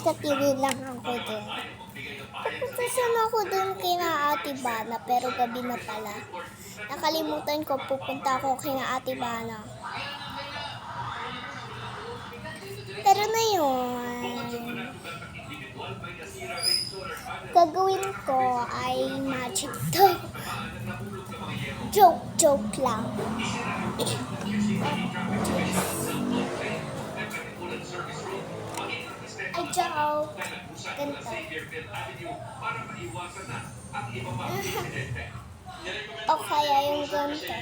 Nagtatiri lang ako dun. Pupunta sana ako dun kina Ate Bana, pero gabi na pala. Nakalimutan ko, pupunta ako kina Ate Bana. Pero na yun, gagawin ko ay magic to. Joke lang. Ay, joke. Ganito. O kaya yung ganito.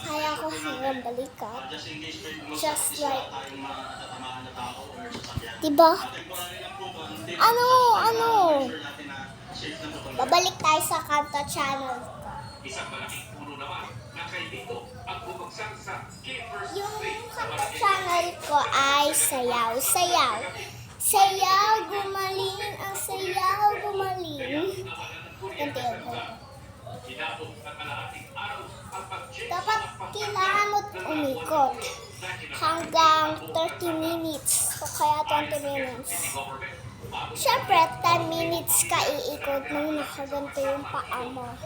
Kaya ko hanggang balikat. Just like, diba? Ano? Babalik tayo sa Kanto channel ko. Yung Kanto channel ko ay sayaw. Sayaw, gumaling, ang sayaw, gumaling. Ganti yun. Dapat kailangan mo umikot hanggang 30 minutes o kaya 20 minutes. Siyempre, 10 minutes ka iikot nung nakaganto yung paa mo. 1,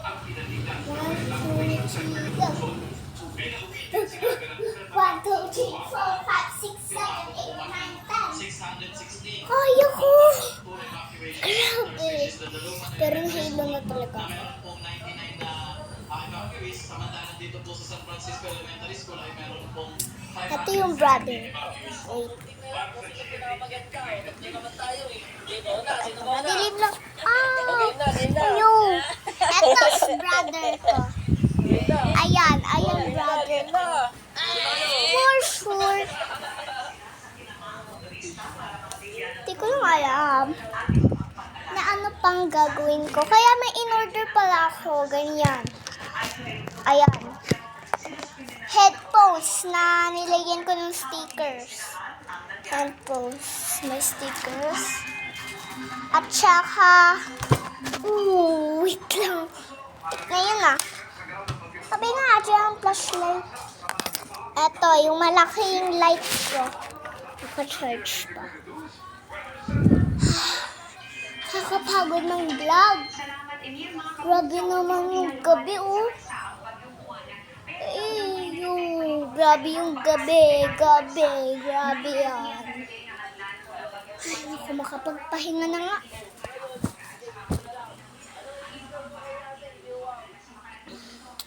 2, 3, go! 1, 2, 3, 4, 5, 6, 7, 8, 9, 10. Kaya ko! Grabe! Pero nahilo na talaga ako. Ito yung brother ko. Wait. Madilim lang. Ayun. Ito si brother ko. Ayan brother ko. For sure. Hindi ko lang alam na ano pang gagawin ko. Kaya may in-order pala ako. Ganyan. Ayan. Headphones na nilagyan ko ng stickers. Headphones. May stickers. At saka, wait lang. Ngayon na. Sabi nga, dyan ang flashlight. Eto, yung malaking light ko. Naka-charge pa. Kakapagod ng vlog. Grabe naman yung gabi, oh. Grabe yung gabi. Grabe yan. Ay, naku, makapagpahinga na nga.